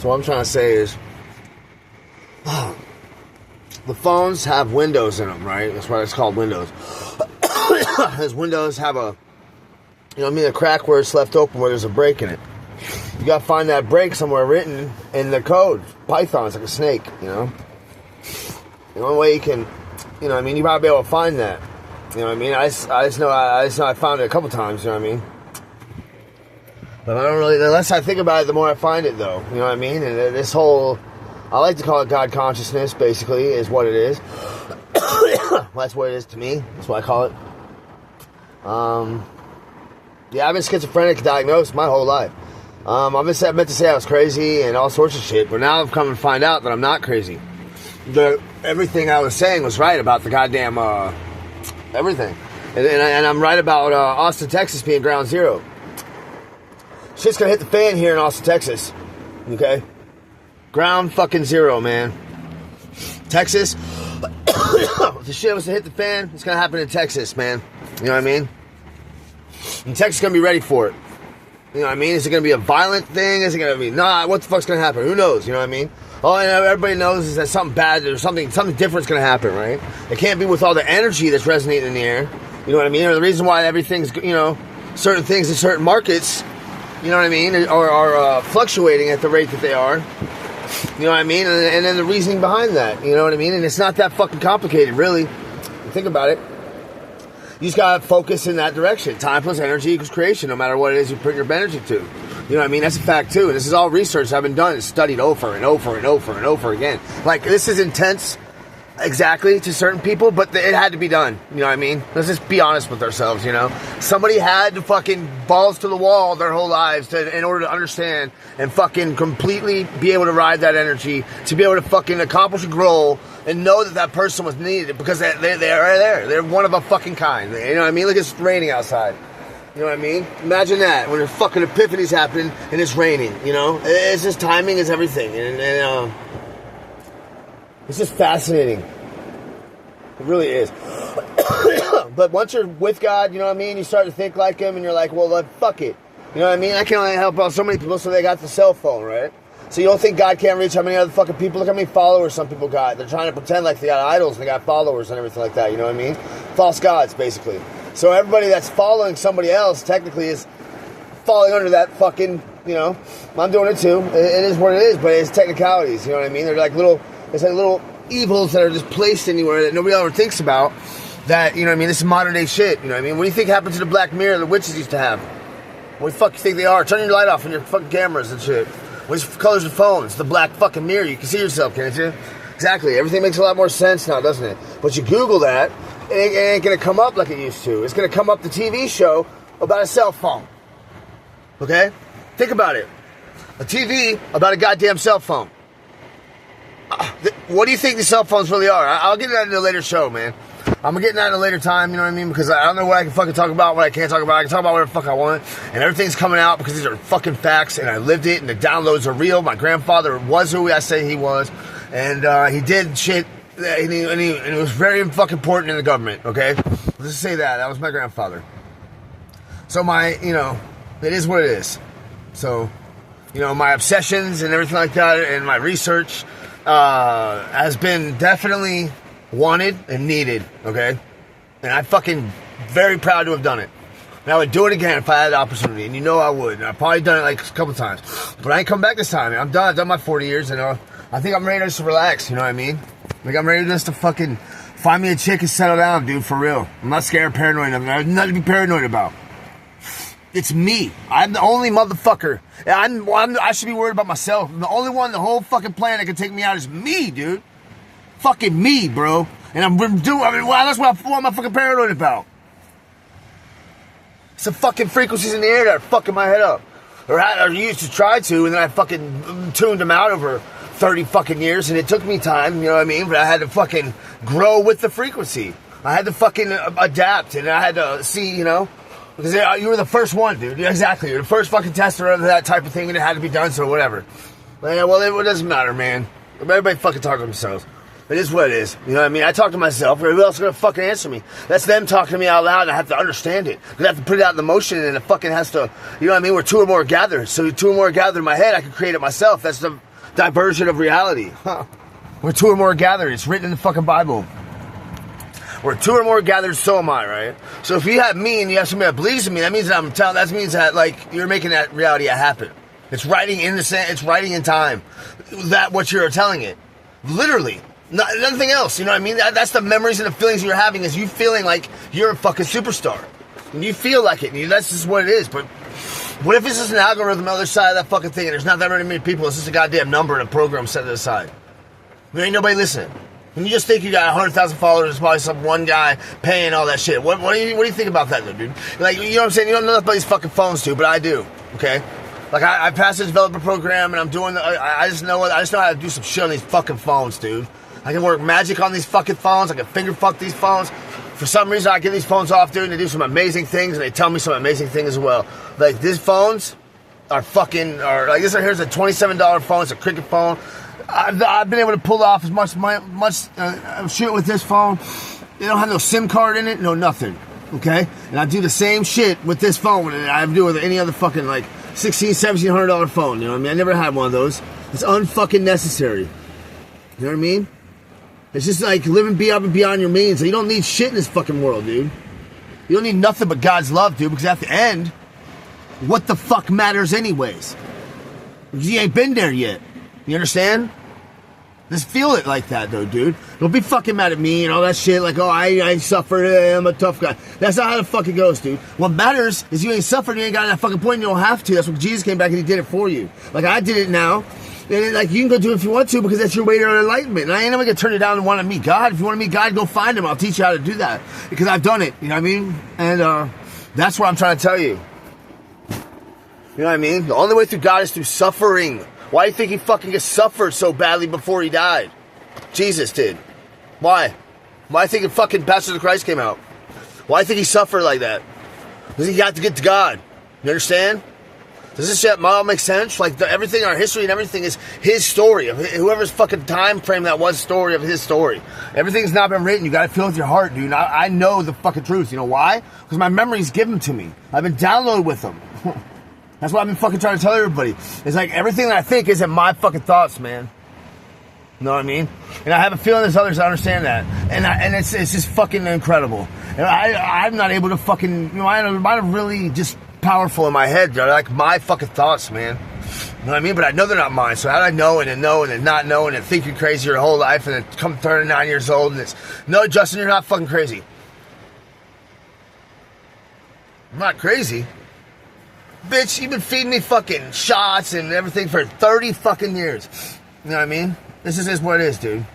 So what I'm trying to say is, the phones have windows in them, right? That's why it's called Windows. Because windows have a, a crack where it's left open where there's a break in it. You gotta find that break somewhere written in the code. Python is like a snake, The only way you can, you gotta be able to find that. I just know I found it a couple times, But I don't really, the less I think about it, the more I find it, though. And this whole, I like to call it God consciousness, basically, is what it is. That's what it is to me. That's what I call it. Yeah, I've been schizophrenic diagnosed my whole life. I meant to say I was crazy and all sorts of shit, but now I've come to find out that I'm not crazy. Everything I was saying was right about the goddamn, everything. And I'm right about Austin, Texas being ground zero. Shit's gonna hit the fan here in Austin, Texas. Okay? Ground fucking zero, man. Texas. If the shit was to hit the fan, it's gonna happen in Texas, man. You know what I mean? And Texas is gonna be ready for it. You know what I mean? Is it going to be a violent thing? Is it going to be, what the fuck's going to happen? Who knows? You know what I mean? All everybody knows is that something bad or something different's going to happen, right? It can't be with all the energy that's resonating in the air. You know what I mean? Or the reason why everything's, certain things in certain markets, you know what I mean, are fluctuating at the rate that they are. You know what I mean? And then the reasoning behind that, you know what I mean? And it's not that fucking complicated, really. Think about it. You just gotta focus in that direction. Time plus energy equals creation, no matter what it is you put your energy to. You know what I mean? That's a fact too. And this is all research that I've been done and studied over and over and over and over again. Like, this is intense, exactly, to certain people, but it had to be done. You know what I mean? Let's just be honest with ourselves, Somebody had to fucking balls to the wall their whole lives in order to understand and fucking completely be able to ride that energy, to be able to fucking accomplish a goal and know that person was needed because they're right there. They're one of a fucking kind. You know what I mean? Look, it's raining outside. You know what I mean? Imagine that when the fucking epiphany's happening and it's raining, It's just timing is everything. And it's just fascinating. It really is. But once you're with God, you know what I mean? You start to think like Him and you're like, well, fuck it. You know what I mean? I can only help out so many people, so they got the cell phone, right? So you don't think God can't reach how many other fucking people? Look how many followers some people got. They're trying to pretend like they got idols and they got followers and everything like that, you know what I mean? False gods, basically. So everybody that's following somebody else technically is falling under that fucking, I'm doing it too. It is what it is, but it's technicalities, you know what I mean? They're like it's like little evils that are just placed anywhere that nobody ever thinks about. That, you know what I mean? This is modern day shit, you know what I mean? What do you think happened to the black mirror the witches used to have? What the fuck you think they are? Turn your light off on your fucking cameras and shit. Which color's the phone? It's the black fucking mirror. You can see yourself, can't you? Exactly. Everything makes a lot more sense now, doesn't it? But you Google that, it ain't going to come up like it used to. It's going to come up the TV show about a cell phone. Okay? Think about it. A TV about a goddamn cell phone. What do you think the cell phones really are? I'll get into that in a later show, man. I'm getting that in a later time, you know what I mean? Because I don't know what I can fucking talk about, what I can't talk about. I can talk about whatever the fuck I want. And everything's coming out because these are fucking facts. And I lived it, and the downloads are real. My grandfather was who I say he was. And he did shit, and it was very fucking important in the government, okay? Let's just say that. That was my grandfather. So it is what it is. So, my obsessions and everything like that and my research has been definitely wanted and needed, okay? And I'm fucking very proud to have done it. And I would do it again if I had the opportunity, and I would. And I've probably done it like a couple times. But I ain't come back this time. I'm done. I've done my 40 years, and I think I'm ready just to relax, you know what I mean? Like, I'm ready just to fucking find me a chick and settle down, dude, for real. I'm not scared or paranoid. I have nothing to be paranoid about. It's me. I'm the only motherfucker. I should be worried about myself. I'm the only one on the whole fucking planet that can take me out is me, dude. Fucking me, bro. And that's what am I fucking paranoid about? It's the fucking frequencies in the air that are fucking my head up. Or used to try to, and then I fucking tuned them out over 30 fucking years, and it took me time, you know what I mean? But I had to fucking grow with the frequency. I had to fucking adapt, and I had to see, because you were the first one, dude. Exactly. You're the first fucking tester of that type of thing, and it had to be done, so whatever. Well, it doesn't matter, man. Everybody fucking talk to themselves. It is what it is. You know what I mean? I talk to myself. Who else is going to fucking answer me? That's them talking to me out loud, and I have to understand it. Because I have to put it out in the motion, and it fucking has to, you know what I mean? We're two or more gathered. So two or more gathered in my head, I can create it myself. That's the diversion of reality. Huh. Where two or more gathered, it's written in the fucking Bible. Where two or more gathered, so am I, right? So if you have me and you have somebody that believes in me, that means that means that like you're making that reality happen. It's writing in the sand, it's writing in time. That what you're telling it. Literally. Nothing else, you know what I mean? That's the memories and the feelings you're having, is you feeling like you're a fucking superstar. And you feel like it, and that's just what it is. But what if it's just an algorithm on the other side of that fucking thing, and there's not that many people, it's just a goddamn number and a program set it aside. There ain't nobody listening. When you just think you got 100,000 followers, there's probably some one guy paying all that shit. What do you think about that, though, dude? Like, you know what I'm saying? You don't know about these fucking phones, dude, but I do, okay? Like, I passed the developer program, and I'm doing I just know how to do some shit on these fucking phones, dude. I can work magic on these fucking phones. I can finger fuck these phones. For some reason, I get these phones off, dude, and they do some amazing things, and they tell me some amazing things as well. Like, these phones are like, this right here is a $27 phone. It's a Cricket phone. I've been able to pull off as much shit with this phone. They don't have no SIM card in it, no nothing, okay? And I do the same shit with this phone that I do with any other fucking, like, $1,700 phone, you know what I mean? I never had one of those. It's unfucking necessary. You know what I mean? It's just like living beyond your means. You don't need shit in this fucking world, dude. You don't need nothing but God's love, dude, because at the end, what the fuck matters anyways? You ain't been there yet. You understand? Just feel it like that, though, dude. Don't be fucking mad at me and all that shit. Like, oh, I suffered. I'm a tough guy. That's not how the fuck it goes, dude. What matters is you ain't suffered. You ain't got that fucking point. You don't have to. That's when Jesus came back and he did it for you. Like, I did it now. And, like, you can go do it if you want to, because that's your way to enlightenment. And I ain't never going to turn you down and want to meet God. If you want to meet God, go find him. I'll teach you how to do that. Because I've done it. You know what I mean? And that's what I'm trying to tell you. You know what I mean? The only way through God is through suffering. Why do you think he fucking suffered so badly before he died? Jesus did. Why? Why do you think fucking Pastor of Christ came out? Why do you think he suffered like that? Because he got to get to God. You understand? Does this shit all make sense? Like, everything, our history and everything is his story. Whoever's fucking time frame that was story of his story. Everything's not been written. You gotta feel with your heart, dude. I know the fucking truth. You know why? Because my memory's given to me. I've been downloaded with them. That's what I've been fucking trying to tell everybody. It's like everything that I think isn't my fucking thoughts, man. You know what I mean? And I have a feeling there's others that understand that. And it's just fucking incredible. And I'm not able to fucking, you know, I'm really just powerful in my head. They're like my fucking thoughts, man. You know what I mean? But I know they're not mine. So how do I know and then not know and then think you're crazy your whole life and then come 39 years old and it's, no, Justin, you're not fucking crazy. I'm not crazy. Bitch, you've been feeding me fucking shots and everything for 30 fucking years. You know what I mean? This is what it is, dude.